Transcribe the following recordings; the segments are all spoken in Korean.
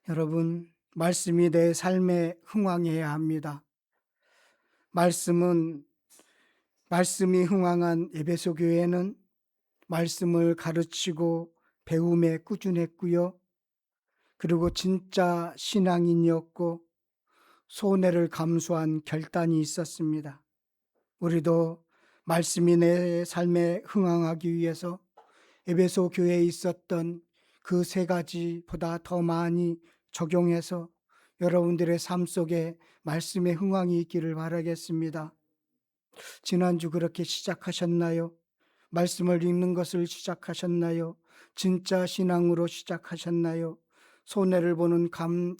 여러분, 말씀이 내 삶에 흥왕해야 합니다. 말씀이 흥왕한 에베소 교회는 말씀을 가르치고 배움에 꾸준했고요. 그리고 진짜 신앙인이었고 손해를 감수한 결단이 있었습니다. 우리도 말씀이 내 삶에 흥왕하기 위해서 에베소 교회에 있었던 그 세 가지보다 더 많이 적용해서 여러분들의 삶 속에 말씀의 흥왕이 있기를 바라겠습니다. 지난주 그렇게 시작하셨나요? 말씀을 읽는 것을 시작하셨나요? 진짜 신앙으로 시작하셨나요? 손해를 보는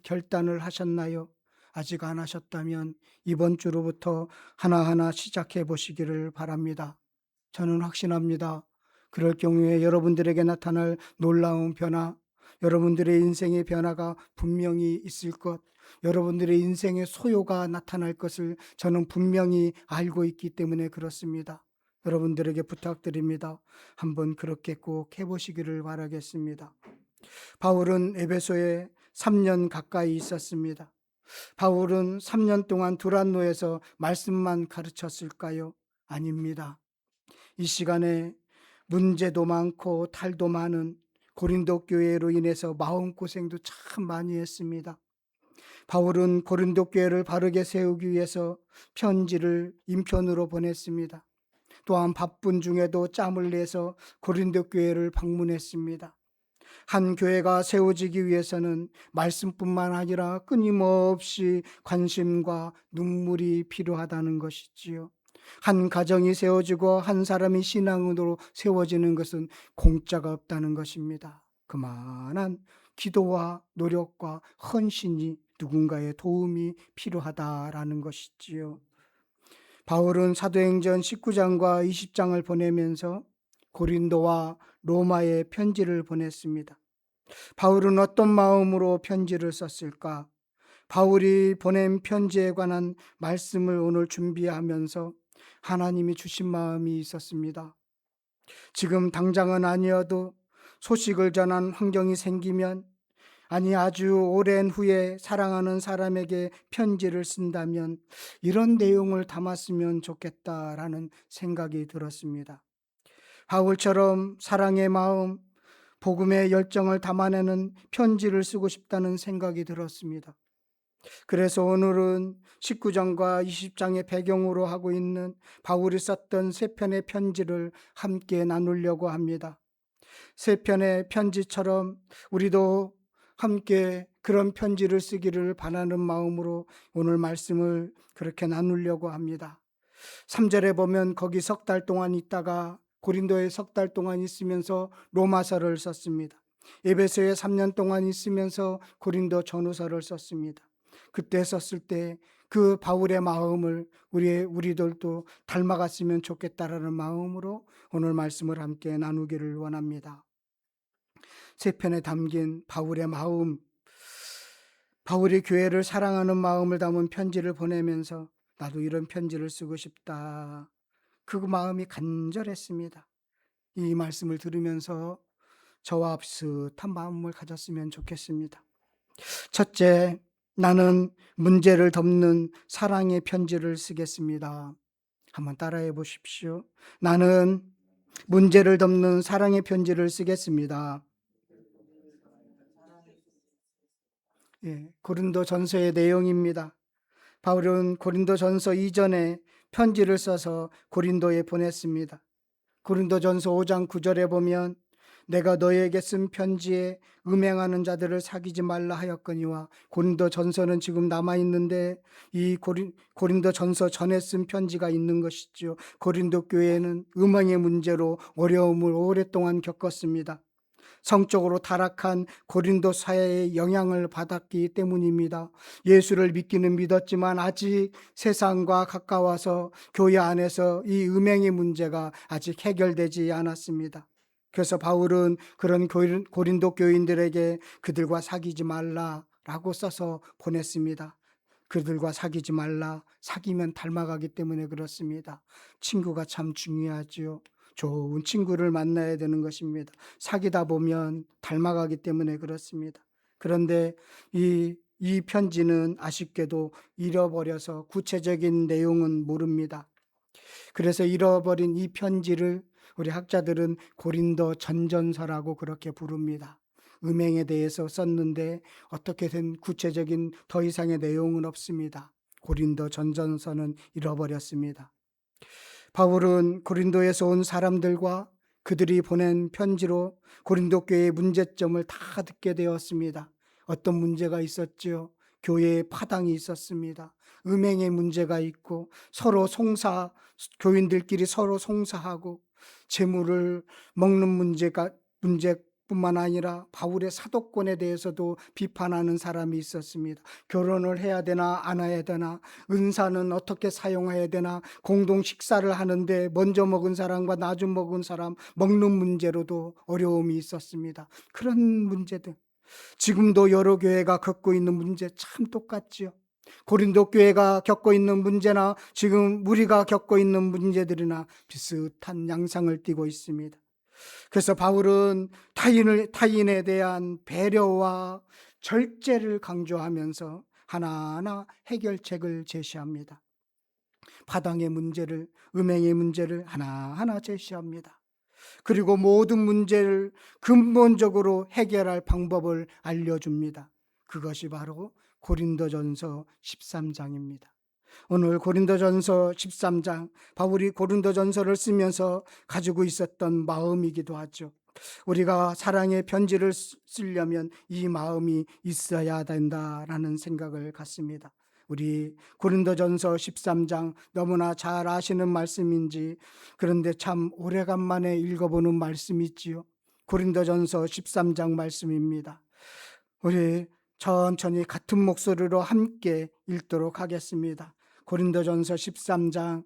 결단을 하셨나요? 아직 안 하셨다면 이번 주로부터 하나하나 시작해 보시기를 바랍니다. 저는 확신합니다. 그럴 경우에 여러분들에게 나타날 놀라운 변화, 여러분들의 인생의 변화가 분명히 있을 것, 여러분들의 인생의 소요가 나타날 것을 저는 분명히 알고 있기 때문에 그렇습니다. 여러분들에게 부탁드립니다. 한번 그렇게 꼭 해보시기를 바라겠습니다. 바울은 에베소에 3년 가까이 있었습니다. 바울은 3년 동안 두란노에서 말씀만 가르쳤을까요? 아닙니다. 이 시간에 문제도 많고 탈도 많은 고린도 교회로 인해서 마음고생도 참 많이 했습니다. 바울은 고린도 교회를 바르게 세우기 위해서 편지를 인편으로 보냈습니다. 또한 바쁜 중에도 짬을 내서 고린도 교회를 방문했습니다. 한 교회가 세워지기 위해서는 말씀뿐만 아니라 끊임없이 관심과 눈물이 필요하다는 것이지요. 한 가정이 세워지고 한 사람이 신앙으로 세워지는 것은 공짜가 없다는 것입니다. 그만한 기도와 노력과 헌신이 누군가의 도움이 필요하다라는 것이지요. 바울은 사도행전 19장과 20장을 보내면서 고린도와 로마에 편지를 보냈습니다. 바울은 어떤 마음으로 편지를 썼을까? 바울이 보낸 편지에 관한 말씀을 오늘 준비하면서 하나님이 주신 마음이 있었습니다. 지금 당장은 아니어도 소식을 전한 환경이 생기면, 아니 아주 오랜 후에 사랑하는 사람에게 편지를 쓴다면 이런 내용을 담았으면 좋겠다라는 생각이 들었습니다. 바울처럼 사랑의 마음, 복음의 열정을 담아내는 편지를 쓰고 싶다는 생각이 들었습니다. 그래서 오늘은 19장과 20장의 배경으로 하고 있는 바울이 썼던 세 편의 편지를 함께 나누려고 합니다. 세 편의 편지처럼 우리도 함께 그런 편지를 쓰기를 바라는 마음으로 오늘 말씀을 그렇게 나누려고 합니다. 3절에 보면 거기 석 달 동안 있다가 고린도에 석 달 동안 있으면서 로마서를 썼습니다. 에베소에 3년 동안 있으면서 고린도 전후서를 썼습니다. 그때 썼을 때 그 바울의 마음을 우리들도 닮아갔으면 좋겠다라는 마음으로 오늘 말씀을 함께 나누기를 원합니다. 세 편에 담긴 바울의 마음, 바울이 교회를 사랑하는 마음을 담은 편지를 보내면서 나도 이런 편지를 쓰고 싶다. 그 마음이 간절했습니다. 이 말씀을 들으면서 저와 비슷한 마음을 가졌으면 좋겠습니다. 첫째, 나는 문제를 덮는 사랑의 편지를 쓰겠습니다. 한번 따라해 보십시오. 나는 문제를 덮는 사랑의 편지를 쓰겠습니다. 예, 고린도 전서의 내용입니다. 바울은 고린도 전서 이전에 편지를 써서 고린도에 보냈습니다. 고린도 전서 5장 9절에 보면 내가 너에게 쓴 편지에 음행하는 자들을 사귀지 말라 하였거니와, 고린도 전서는 지금 남아있는데 이 고린도 전서 전에 쓴 편지가 있는 것이죠. 고린도 교회는 음행의 문제로 어려움을 오랫동안 겪었습니다. 성적으로 타락한 고린도 사회의 영향을 받았기 때문입니다. 예수를 믿기는 믿었지만 아직 세상과 가까워서 교회 안에서 이 음행의 문제가 아직 해결되지 않았습니다. 그래서 바울은 그런 고린도 교인들에게 그들과 사귀지 말라라고 써서 보냈습니다. 그들과 사귀지 말라. 사귀면 닮아가기 때문에 그렇습니다. 친구가 참 중요하지요. 좋은 친구를 만나야 되는 것입니다. 사귀다 보면 닮아가기 때문에 그렇습니다. 그런데 이 편지는 아쉽게도 잃어버려서 구체적인 내용은 모릅니다. 그래서 잃어버린 이 편지를 우리 학자들은 고린도 전전서라고 그렇게 부릅니다. 음행에 대해서 썼는데 어떻게 된 구체적인 더 이상의 내용은 없습니다. 고린도 전전서는 잃어버렸습니다. 바울은 고린도에서 온 사람들과 그들이 보낸 편지로 고린도 교회의 문제점을 다 듣게 되었습니다. 어떤 문제가 있었지요? 교회에 파당이 있었습니다. 음행의 문제가 있고 교인들끼리 서로 송사하고 재물을 먹는 문제뿐만 아니라 바울의 사도권에 대해서도 비판하는 사람이 있었습니다. 결혼을 해야 되나 안 해야 되나, 은사는 어떻게 사용해야 되나, 공동 식사를 하는데 먼저 먹은 사람과 나중 먹은 사람 먹는 문제로도 어려움이 있었습니다. 그런 문제들, 지금도 여러 교회가 겪고 있는 문제 참 똑같지요. 고린도 교회가 겪고 있는 문제나 지금 우리가 겪고 있는 문제들이나 비슷한 양상을 띠고 있습니다. 그래서 바울은 타인에 대한 배려와 절제를 강조하면서 하나하나 해결책을 제시합니다. 파당의 문제를, 음행의 문제를 하나하나 제시합니다. 그리고 모든 문제를 근본적으로 해결할 방법을 알려줍니다. 그것이 바로 고린도전서 13장입니다. 오늘 고린도전서 13장, 바울이 고린도전서를 쓰면서 가지고 있었던 마음이기도 하죠. 우리가 사랑의 편지를 쓰려면 이 마음이 있어야 된다라는 생각을 갖습니다. 우리 고린도전서 13장 너무나 잘 아시는 말씀인지, 그런데 참 오래간만에 읽어보는 말씀이지요. 고린도전서 13장 말씀입니다. 우리 천천히 같은 목소리로 함께 읽도록 하겠습니다. 고린도전서 13장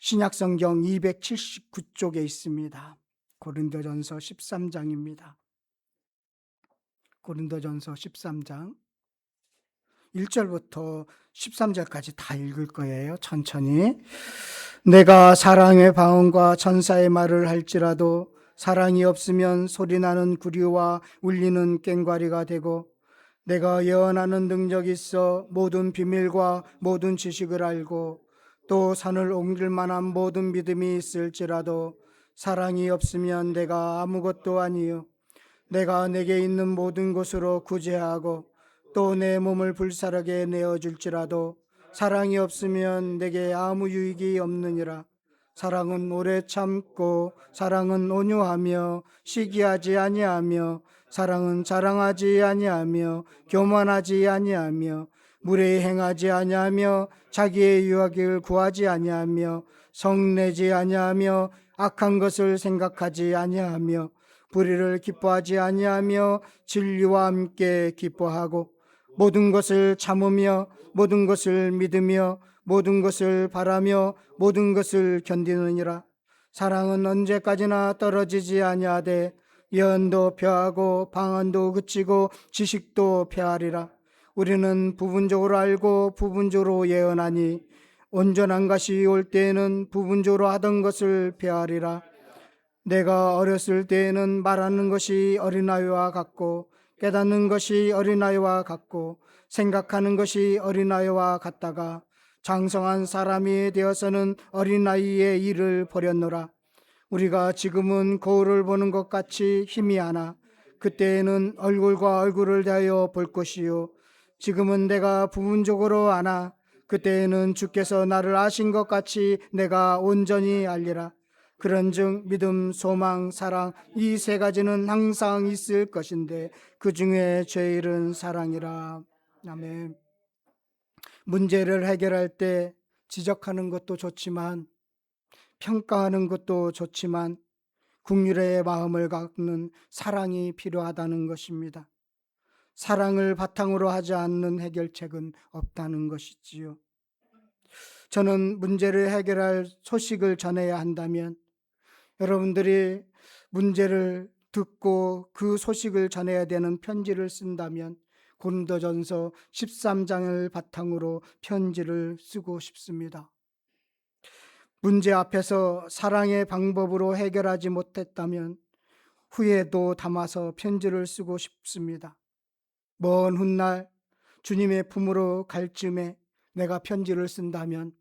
신약성경 279쪽에 있습니다. 고린도전서 13장입니다. 고린도전서 13장 1절부터 13절까지 다 읽을 거예요. 천천히. 내가 사랑의 방언과 천사의 말을 할지라도 사랑이 없으면 소리나는 구리와 울리는 꽹과리가 되고, 내가 예언하는 능력이 있어 모든 비밀과 모든 지식을 알고 또 산을 옮길 만한 모든 믿음이 있을지라도 사랑이 없으면 내가 아무것도 아니요. 내가 내게 있는 모든 것으로 구제하고 또 내 몸을 불사르게 내어줄지라도 사랑이 없으면 내게 아무 유익이 없느니라. 사랑은 오래 참고 사랑은 온유하며 시기하지 아니하며 사랑은 자랑하지 아니하며 교만하지 아니하며 무례히 행하지 아니하며 자기의 유익을 구하지 아니하며 성내지 아니하며 악한 것을 생각하지 아니하며 불의를 기뻐하지 아니하며 진리와 함께 기뻐하고 모든 것을 참으며 모든 것을 믿으며 모든 것을 바라며 모든 것을 견디느니라. 사랑은 언제까지나 떨어지지 아니하되 예언도 표하고 방언도 그치고 지식도 표하리라. 우리는 부분적으로 알고 부분적으로 예언하니 온전한 것이 올 때에는 부분적으로 하던 것을 표하리라. 내가 어렸을 때에는 말하는 것이 어린아이와 같고 깨닫는 것이 어린아이와 같고 생각하는 것이 어린아이와 같다가 장성한 사람이 되어서는 어린아이의 일을 버렸노라. 우리가 지금은 거울을 보는 것 같이 희미하나 그때에는 얼굴과 얼굴을 대하여 볼 것이요. 지금은 내가 부분적으로 아나 그때에는 주께서 나를 아신 것 같이 내가 온전히 알리라. 그런즉 믿음, 소망, 사랑 이 세 가지는 항상 있을 것인데 그 중에 제일은 사랑이라. 아멘. 문제를 해결할 때 지적하는 것도 좋지만 평가하는 것도 좋지만 긍휼의 마음을 갖는 사랑이 필요하다는 것입니다. 사랑을 바탕으로 하지 않는 해결책은 없다는 것이지요. 저는 문제를 해결할 소식을 전해야 한다면 여러분들이 문제를 듣고 그 소식을 전해야 되는 편지를 쓴다면 고린도전서 13장을 바탕으로 편지를 쓰고 싶습니다. 문제 앞에서 사랑의 방법으로 해결하지 못했다면 후회도 담아서 편지를 쓰고 싶습니다. 먼 훗날 주님의 품으로 갈 쯤에 내가 편지를 쓴다면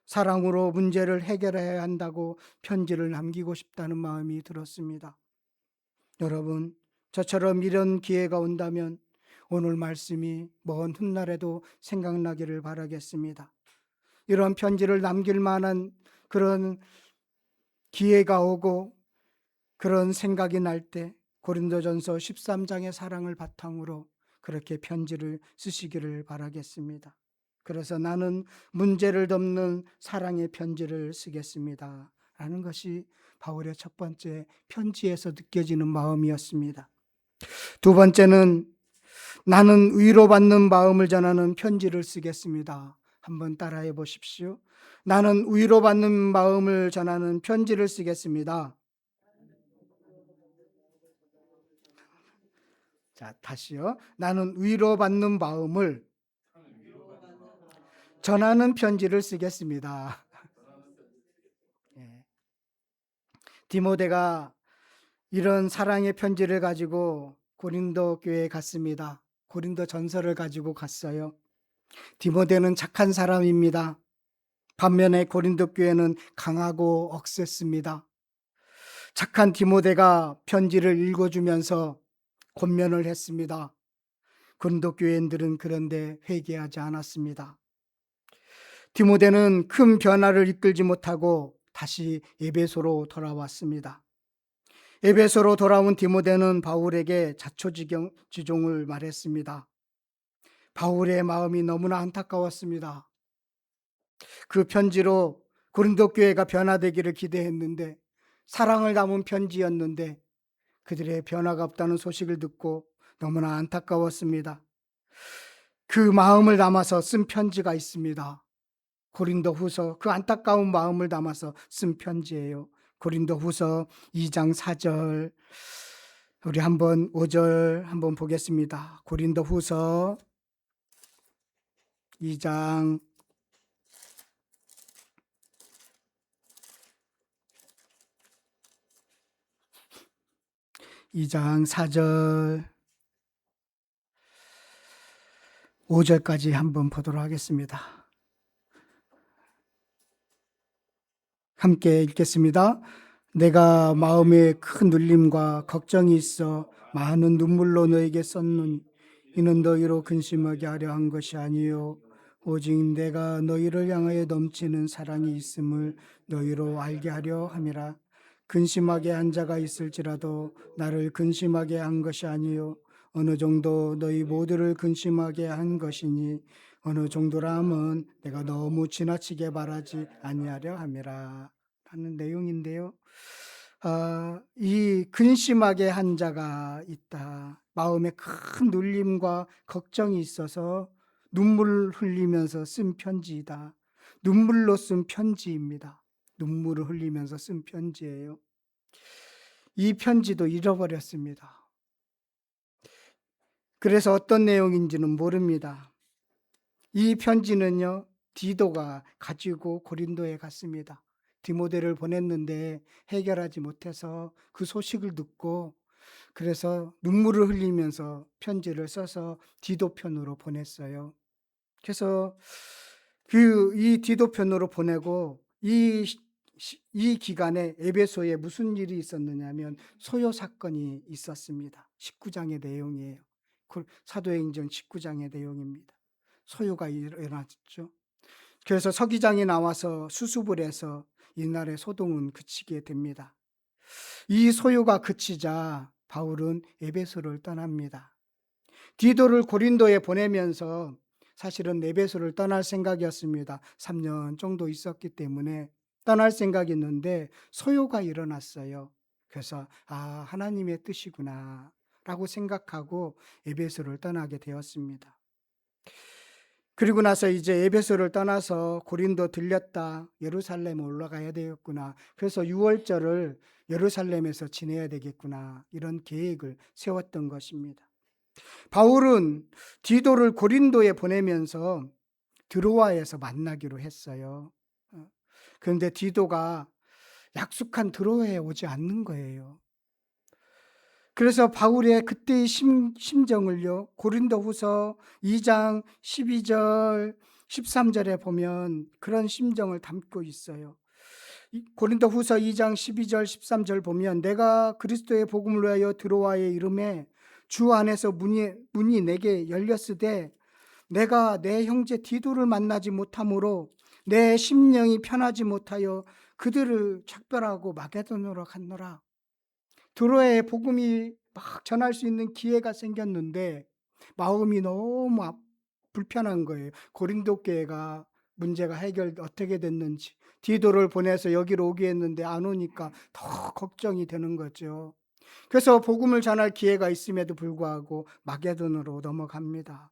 사랑으로 문제를 해결해야 한다고 편지를 남기고 싶다는 마음이 들었습니다. 여러분, 저처럼 이런 기회가 온다면 오늘 말씀이 먼 훗날에도 생각나기를 바라겠습니다. 이런 편지를 남길 만한 그런 기회가 오고 그런 생각이 날 때 고린도전서 13장의 사랑을 바탕으로 그렇게 편지를 쓰시기를 바라겠습니다. 그래서 나는 문제를 덮는 사랑의 편지를 쓰겠습니다 라는 것이 바울의 첫 번째 편지에서 느껴지는 마음이었습니다. 두 번째는 나는 위로받는 마음을 전하는 편지를 쓰겠습니다. 한번 따라해 보십시오. 나는 위로받는 마음을 전하는 편지를 쓰겠습니다. 자, 다시요. 나는 위로받는 마음을 전하는 편지를 쓰겠습니다. 예. 디모데가 이런 사랑의 편지를 가지고 고린도 교회에 갔습니다. 고린도 전서를 가지고 갔어요. 디모데는 착한 사람입니다. 반면에 고린도 교회는 강하고 억셌습니다. 착한 디모데가 편지를 읽어주면서 권면을 했습니다. 고린도 교회인들은 그런데 회개하지 않았습니다. 디모데는 큰 변화를 이끌지 못하고 다시 에베소로 돌아왔습니다. 에베소로 돌아온 디모데는 바울에게 자초지종을 말했습니다. 바울의 마음이 너무나 안타까웠습니다. 그 편지로 고린도 교회가 변화되기를 기대했는데 사랑을 담은 편지였는데 그들의 변화가 없다는 소식을 듣고 너무나 안타까웠습니다. 그 마음을 담아서 쓴 편지가 있습니다. 고린도후서, 그 안타까운 마음을 담아서 쓴 편지예요. 고린도후서 2장 4절, 우리 한번 5절 한번 보겠습니다. 고린도후서 2장 4절 5절까지 한번 보도록 하겠습니다. 함께 읽겠습니다. 내가 마음에 큰 눌림과 걱정이 있어 많은 눈물로 너에게 썼노니 이는 너희로 근심하게 하려 한 것이 아니요 오직 내가 너희를 향하여 넘치는 사랑이 있음을 너희로 알게 하려 함이라. 근심하게 한 자가 있을지라도 나를 근심하게 한 것이 아니요 어느 정도 너희 모두를 근심하게 한 것이니 어느 정도라 함은 내가 너무 지나치게 바라지 아니하려 함이라 하는 내용인데요. 이 근심하게 한 자가 있다. 마음에 큰 눌림과 걱정이 있어서 눈물을 흘리면서 쓴 편지이다. 눈물로 쓴 편지입니다. 눈물을 흘리면서 쓴 편지예요. 이 편지도 잃어버렸습니다. 그래서 어떤 내용인지는 모릅니다. 이 편지는요, 디도가 가지고 고린도에 갔습니다. 디모데를 보냈는데 해결하지 못해서 그 소식을 듣고 그래서 눈물을 흘리면서 편지를 써서 디도 편으로 보냈어요. 그래서 이 디도 편으로 보내고 이 기간에 에베소에 무슨 일이 있었느냐면 소요 사건이 있었습니다. 19장의 내용이에요. 사도행전 19장의 내용입니다. 소요가 일어났죠. 그래서 서기장이 나와서 수습을 해서 이날의 소동은 그치게 됩니다. 이 소요가 그치자 바울은 에베소를 떠납니다. 디도를 고린도에 보내면서 사실은 에베소를 떠날 생각이었습니다. 3년 정도 있었기 때문에 떠날 생각이 있는데 소요가 일어났어요. 그래서 하나님의 뜻이구나 라고 생각하고 에베소를 떠나게 되었습니다. 그리고 나서 이제 에베소를 떠나서 고린도 들렸다. 예루살렘 올라가야 되겠구나. 그래서 6월절을 예루살렘에서 지내야 되겠구나. 이런 계획을 세웠던 것입니다. 바울은 디도를 고린도에 보내면서 드로아에서 만나기로 했어요. 그런데 디도가 약속한 드로아에 오지 않는 거예요. 그래서 바울의 그때의 심정을요, 고린도후서 2장 12절 13절에 보면 그런 심정을 담고 있어요. 고린도후서 2장 12절 13절 보면 내가 그리스도의 복음을 위하여 드로아에 이름에 주 안에서 문이 내게 열렸으되 내가 내 형제 디도를 만나지 못하므로 내 심령이 편하지 못하여 그들을 작별하고 마게도냐로 갔노라. 드로아에 복음이 막 전할 수 있는 기회가 생겼는데 마음이 너무 불편한 거예요. 고린도 교회가 문제가 해결 어떻게 됐는지, 디도를 보내서 여기로 오게 했는데 안 오니까 더 걱정이 되는 거죠. 그래서 복음을 전할 기회가 있음에도 불구하고 마게돈으로 넘어갑니다.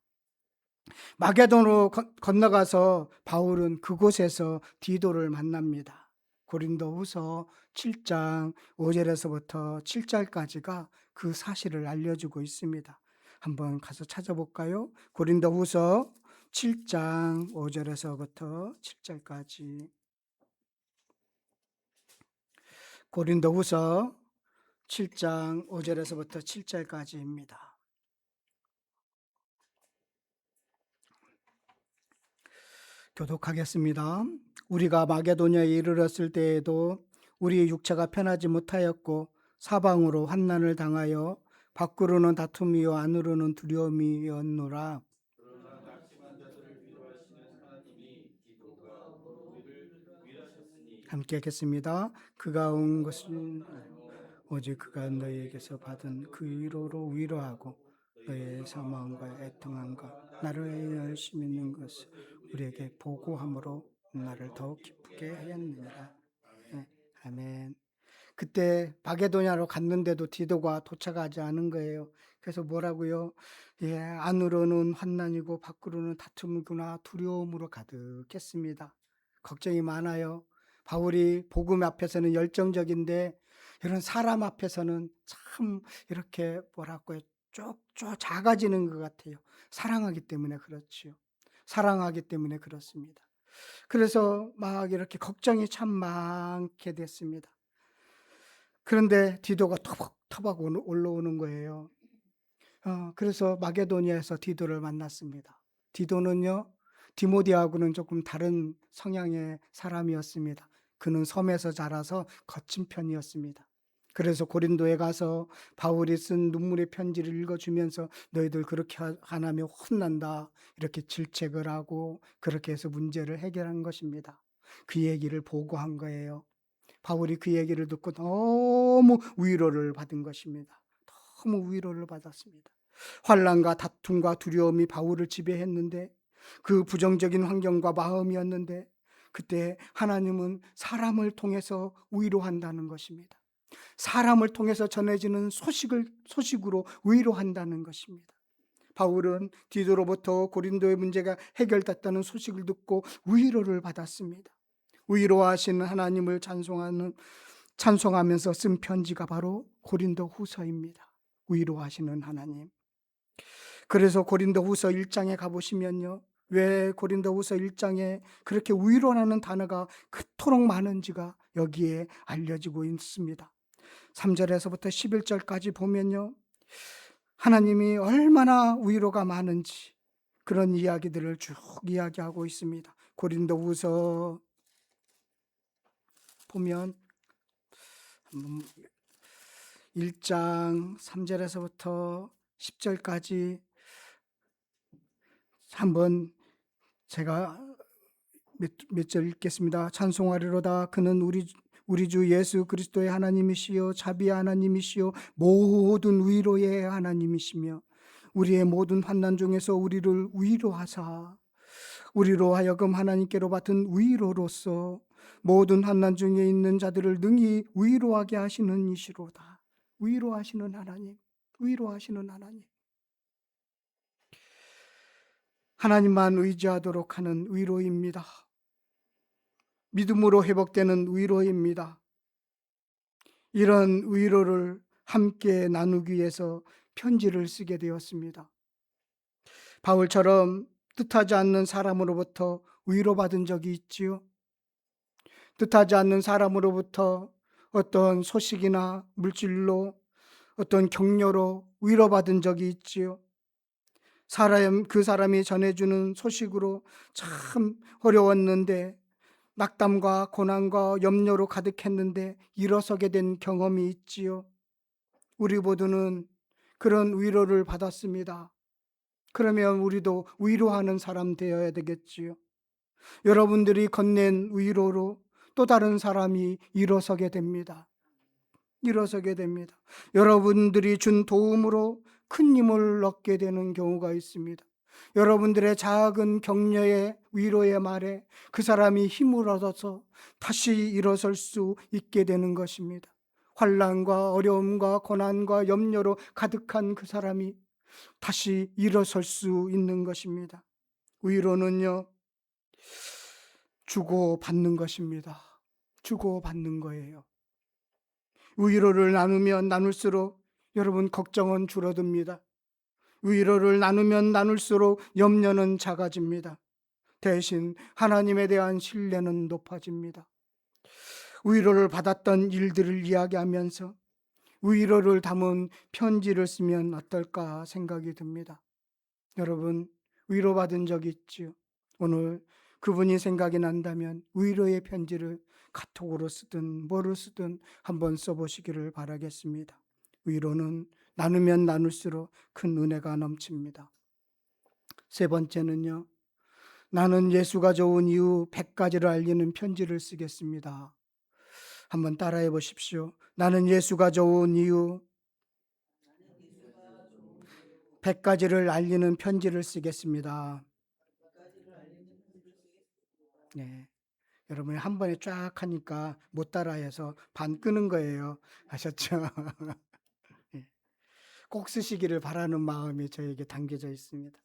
마게돈으로 건너가서 바울은 그곳에서 디도를 만납니다. 고린도후서 7장 5절에서부터 7절까지가 그 사실을 알려주고 있습니다. 한번 가서 찾아볼까요? 고린도후서 7장 5절에서부터 7절까지. 고린도후서 7장 5절에서부터 7절까지입니다. 교독하겠습니다. 우리가 마게도냐에 이르렀을 때에도 우리 육체가 편하지 못하였고 사방으로 환난을 당하여 밖으로는 다툼이요 안으로는 두려움이었노라. 함께 하겠습니다. 그가 온 것은 오직 그가 너희에게서 받은 그 위로로 위로하고 너희의 사망과 애통함과 나를 열심히 있는 것을 우리에게 보고함으로 나를 더욱 기쁘게 하였느니라. 네, 아멘. 그때 마게도냐로 갔는데도 디도가 도착하지 않은 거예요. 그래서 뭐라고요? 안으로는 환난이고 밖으로는 다툼이구나, 두려움으로 가득했습니다. 걱정이 많아요. 바울이 복음 앞에서는 열정적인데 이런 사람 앞에서는 참 이렇게 뭐랄까요? 쪽쪽 작아지는 것 같아요. 사랑하기 때문에 그렇지요. 사랑하기 때문에 그렇습니다. 그래서 막 이렇게 걱정이 참 많게 됐습니다. 그런데 디도가 터벅터벅 올라오는 거예요. 그래서 마게도니아에서 디도를 만났습니다. 디도는요, 디모데하고는 조금 다른 성향의 사람이었습니다. 그는 섬에서 자라서 거친 편이었습니다. 그래서 고린도에 가서 바울이 쓴 눈물의 편지를 읽어주면서 너희들 그렇게 안 하면 혼난다, 이렇게 질책을 하고 그렇게 해서 문제를 해결한 것입니다. 그 얘기를 보고한 거예요. 바울이 그 얘기를 듣고 너무 위로를 받은 것입니다. 너무 위로를 받았습니다. 환난과 다툼과 두려움이 바울을 지배했는데, 그 부정적인 환경과 마음이었는데 그때 하나님은 사람을 통해서 위로한다는 것입니다. 사람을 통해서 전해지는 소식으로 위로한다는 것입니다. 바울은 디도로부터 고린도의 문제가 해결됐다는 소식을 듣고 위로를 받았습니다. 위로하시는 하나님을 찬송하면서 쓴 편지가 바로 고린도후서입니다. 위로하시는 하나님. 그래서 고린도후서 1장에 가보시면요, 왜 고린도후서 1장에 그렇게 위로라는 단어가 그토록 많은지가 여기에 알려지고 있습니다. 3절에서부터 11절까지 보면요, 하나님이 얼마나 위로가 많은지 그런 이야기들을 쭉 이야기하고 있습니다. 고린도후서 보면 1장 3절에서부터 10절까지 한번 제가 몇 절 읽겠습니다. 찬송하리로다. 그는 우리 주 예수 그리스도의 하나님이시요 자비의 하나님이시요 모든 위로의 하나님이시며 우리의 모든 환난 중에서 우리를 위로하사 우리로 하여금 하나님께로 받은 위로로서 모든 환난 중에 있는 자들을 능히 위로하게 하시는 이시로다. 위로하시는 하나님, 위로하시는 하나님. 하나님만 의지하도록 하는 위로입니다. 믿음으로 회복되는 위로입니다. 이런 위로를 함께 나누기 위해서 편지를 쓰게 되었습니다. 바울처럼 뜻하지 않는 사람으로부터 위로받은 적이 있지요. 뜻하지 않는 사람으로부터 어떤 소식이나 물질로 어떤 격려로 위로받은 적이 있지요. 그 사람이 전해주는 소식으로 참 어려웠는데, 낙담과 고난과 염려로 가득했는데 일어서게 된 경험이 있지요. 우리 모두는 그런 위로를 받았습니다. 그러면 우리도 위로하는 사람 되어야 되겠지요. 여러분들이 건넨 위로로 또 다른 사람이 일어서게 됩니다. 일어서게 됩니다. 여러분들이 준 도움으로 큰 힘을 얻게 되는 경우가 있습니다. 여러분들의 작은 격려의 위로의 말에 그 사람이 힘을 얻어서 다시 일어설 수 있게 되는 것입니다. 환난과 어려움과 고난과 염려로 가득한 그 사람이 다시 일어설 수 있는 것입니다. 위로는요, 주고 받는 것입니다. 주고 받는 거예요. 위로를 나누면 나눌수록 여러분 걱정은 줄어듭니다. 위로를 나누면 나눌수록 염려는 작아집니다. 대신 하나님에 대한 신뢰는 높아집니다. 위로를 받았던 일들을 이야기하면서 위로를 담은 편지를 쓰면 어떨까 생각이 듭니다. 여러분, 위로받은 적 있지요? 오늘 그분이 생각이 난다면 위로의 편지를 카톡으로 쓰든 뭐로 쓰든 한번 써보시기를 바라겠습니다. 위로는 나누면 나눌수록 큰 은혜가 넘칩니다. 세 번째는요, 나는 예수가 좋은 이유 100가지를 알리는 편지를 쓰겠습니다. 한번 따라해 보십시오. 나는 예수가 좋은 이유 100가지를 알리는 편지를 쓰겠습니다. 네. 여러분이 한 번에 쫙 하니까 못 따라해서 반 끄는 거예요. 아셨죠? 예. 꼭 쓰시기를 바라는 마음이 저에게 담겨져 있습니다.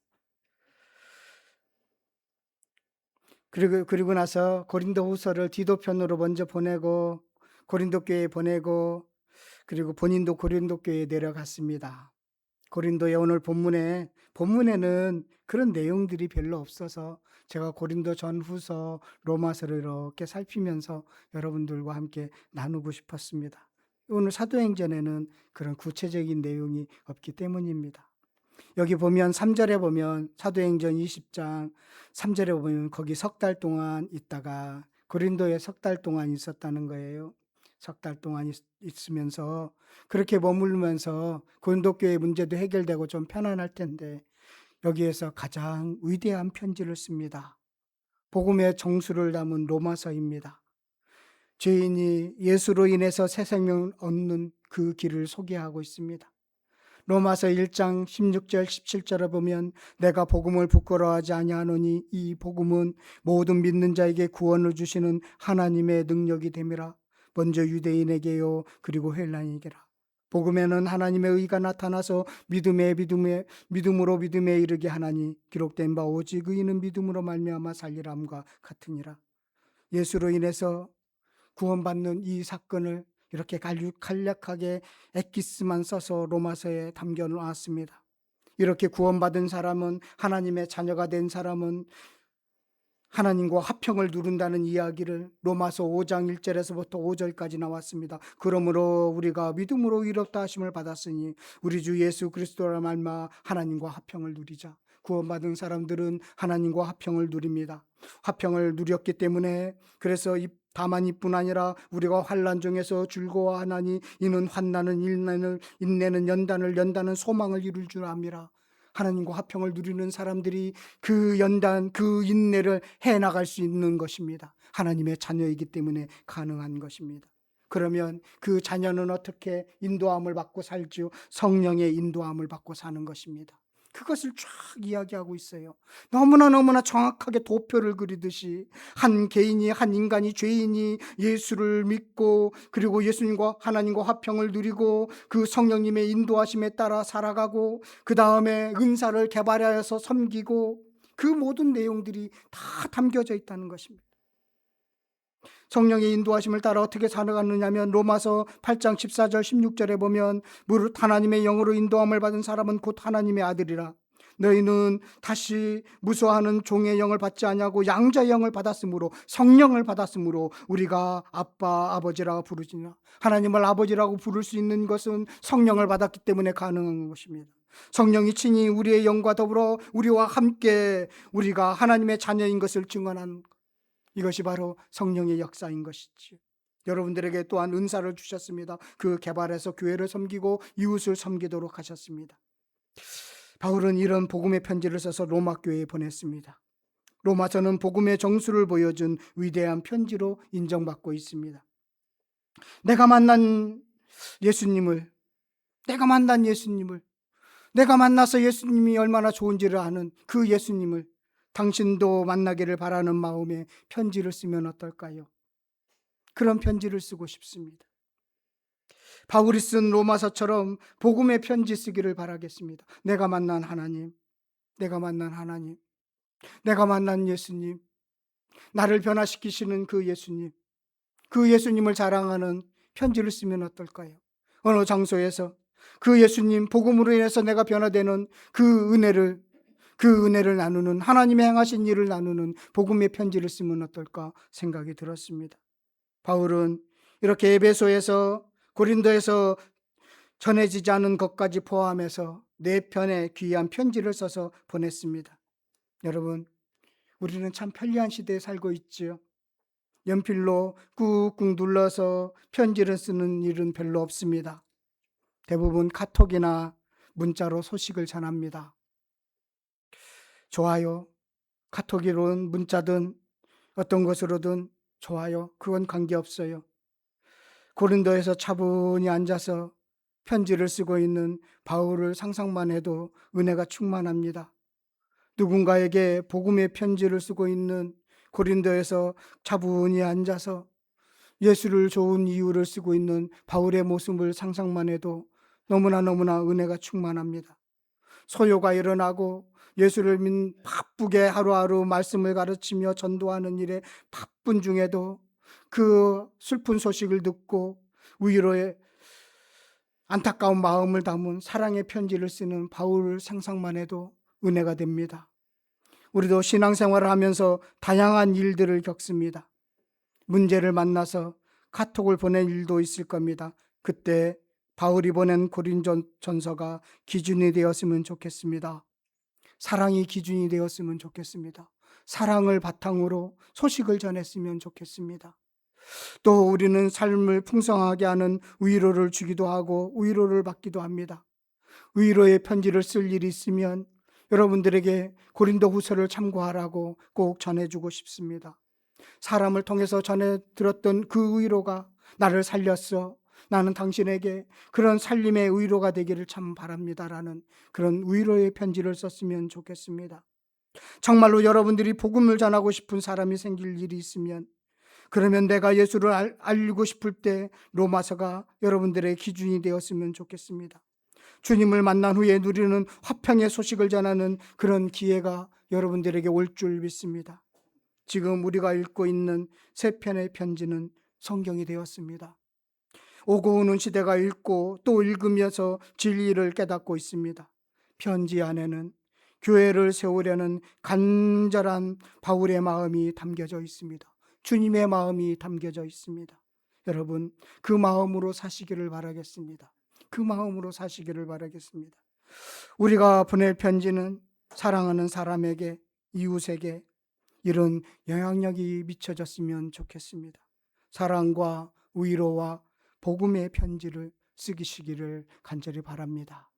그리고 나서 고린도후서를 디도편으로 먼저 보내고 고린도 교회에 보내고 그리고 본인도 고린도 교회에 내려갔습니다. 고린도의 오늘 본문에는 그런 내용들이 별로 없어서 제가 고린도 전후서 로마서를 이렇게 살피면서 여러분들과 함께 나누고 싶었습니다. 오늘 사도행전에는 그런 구체적인 내용이 없기 때문입니다. 여기 보면 3절에 보면 사도행전 20장 3절에 보면 거기 석 달 동안 있다가 고린도에 석 달 동안 있었다는 거예요. 석 달 동안 있으면서 그렇게 머물면서 고린도 교회 문제도 해결되고 좀 편안할 텐데 여기에서 가장 위대한 편지를 씁니다. 복음의 정수를 담은 로마서입니다. 죄인이 예수로 인해서 새 생명을 얻는 그 길을 소개하고 있습니다. 로마서 1장 16절 17절에 보면 내가 복음을 부끄러워하지 아니하노니 이 복음은 모든 믿는 자에게 구원을 주시는 하나님의 능력이 됨이라. 먼저 유대인에게요 그리고 헬라인에게라. 복음에는 하나님의 의가 나타나서 믿음으로 믿음에 이르게 하나니 기록된 바 오직 의인은 믿음으로 말미암아 살리람과 같으니라. 예수로 인해서 구원받는 이 사건을 이렇게 간략하게 엑기스만 써서 로마서에 담겨 놓았습니다. 이렇게 구원받은 사람은, 하나님의 자녀가 된 사람은 하나님과 화평을 누른다는 이야기를 로마서 5장 1절에서부터 5절까지 나왔습니다. 그러므로 우리가 믿음으로 의롭다 하심을 받았으니 우리 주 예수 그리스도라 말미암아 하나님과 화평을 누리자. 구원받은 사람들은 하나님과 화평을 누립니다. 화평을 누렸기 때문에 그래서 다만 이뿐 아니라 우리가 환난 중에서 즐거워하나니 이는 환난은 인내는 연단은 소망을 이룰 줄 압니다. 하나님과 화평을 누리는 사람들이 그 연단, 그 인내를 해나갈 수 있는 것입니다. 하나님의 자녀이기 때문에 가능한 것입니다. 그러면 그 자녀는 어떻게 인도함을 받고 살지요? 성령의 인도함을 받고 사는 것입니다. 그것을 쫙 이야기하고 있어요. 너무나 정확하게 도표를 그리듯이 한 개인이, 한 인간이, 죄인이 예수를 믿고 그리고 예수님과 하나님과 화평을 누리고 그 성령님의 인도하심에 따라 살아가고 그 다음에 은사를 개발하여서 섬기고 그 모든 내용들이 다 담겨져 있다는 것입니다. 성령의 인도하심을 따라 어떻게 살아가느냐면 로마서 8장 14절 16절에 보면 무릇 하나님의 영으로 인도함을 받은 사람은 곧 하나님의 아들이라. 너희는 다시 무수하는 종의 영을 받지 아니하고 양자의 영을 받았으므로, 성령을 받았으므로 우리가 아빠 아버지라고 부르지나. 하나님을 아버지라고 부를 수 있는 것은 성령을 받았기 때문에 가능한 것입니다. 성령이 친히 우리의 영과 더불어 우리와 함께 우리가 하나님의 자녀인 것을 증언하는 것, 이것이 바로 성령의 역사인 것이지요. 여러분들에게 또한 은사를 주셨습니다. 그 개발해서 교회를 섬기고 이웃을 섬기도록 하셨습니다. 바울은 이런 복음의 편지를 써서 로마 교회에 보냈습니다. 로마서는 복음의 정수를 보여준 위대한 편지로 인정받고 있습니다. 내가 만난 예수님을, 내가 만나서 예수님이 얼마나 좋은지를 아는 그 예수님을 당신도 만나기를 바라는 마음에 편지를 쓰면 어떨까요? 그런 편지를 쓰고 싶습니다. 바울이 쓴 로마서처럼 복음의 편지 쓰기를 바라겠습니다. 내가 만난 하나님, 내가 만난 예수님, 나를 변화시키시는 그 예수님을 자랑하는 편지를 쓰면 어떨까요? 어느 장소에서 그 예수님, 복음으로 인해서 내가 변화되는 그 은혜를 나누는, 하나님의 행하신 일을 나누는 복음의 편지를 쓰면 어떨까 생각이 들었습니다. 바울은 이렇게 에베소에서, 고린도에서 전해지지 않은 것까지 포함해서 4편의 귀한 편지를 써서 보냈습니다. 여러분, 우리는 참 편리한 시대에 살고 있지요. 연필로 꾹꾹 눌러서 편지를 쓰는 일은 별로 없습니다. 대부분 카톡이나 문자로 소식을 전합니다. 좋아요. 카톡이든 문자든 어떤 것으로든 좋아요. 그건 관계없어요. 고린도에서 차분히 앉아서 편지를 쓰고 있는 바울을 상상만 해도 은혜가 충만합니다. 누군가에게 복음의 편지를 쓰고 있는 고린도에서 차분히 앉아서 예수를 좋은 이유를 쓰고 있는 바울의 모습을 상상만 해도 너무나 은혜가 충만합니다. 소요가 일어나고 예수를 바쁘게 하루하루 말씀을 가르치며 전도하는 일에 바쁜 중에도 그 슬픈 소식을 듣고 위로의 안타까운 마음을 담은 사랑의 편지를 쓰는 바울을 상상만 해도 은혜가 됩니다. 우리도 신앙생활을 하면서 다양한 일들을 겪습니다. 문제를 만나서 카톡을 보낸 일도 있을 겁니다. 그때 바울이 보낸 고린도전서가 기준이 되었으면 좋겠습니다. 사랑이 기준이 되었으면 좋겠습니다. 사랑을 바탕으로 소식을 전했으면 좋겠습니다. 또 우리는 삶을 풍성하게 하는 위로를 주기도 하고 위로를 받기도 합니다. 위로의 편지를 쓸 일이 있으면 여러분들에게 고린도 후서를 참고하라고 꼭 전해주고 싶습니다. 사람을 통해서 전해 들었던 그 위로가 나를 살렸어, 나는 당신에게 그런 살림의 위로가 되기를 참 바랍니다라는 그런 위로의 편지를 썼으면 좋겠습니다. 정말로 여러분들이 복음을 전하고 싶은 사람이 생길 일이 있으면, 그러면 내가 예수를 알고 싶을 때 로마서가 여러분들의 기준이 되었으면 좋겠습니다. 주님을 만난 후에 누리는 화평의 소식을 전하는 그런 기회가 여러분들에게 올 줄 믿습니다. 지금 우리가 읽고 있는 3편의 편지는 성경이 되었습니다. 오고 오는 시대가 읽고 또 읽으면서 진리를 깨닫고 있습니다. 편지 안에는 교회를 세우려는 간절한 바울의 마음이 담겨져 있습니다. 주님의 마음이 담겨져 있습니다. 여러분, 그 마음으로 사시기를 바라겠습니다. 그 마음으로 사시기를 바라겠습니다. 우리가 보낼 편지는 사랑하는 사람에게, 이웃에게 이런 영향력이 미쳐졌으면 좋겠습니다. 사랑과 위로와 복음의 편지를 쓰시기를 간절히 바랍니다.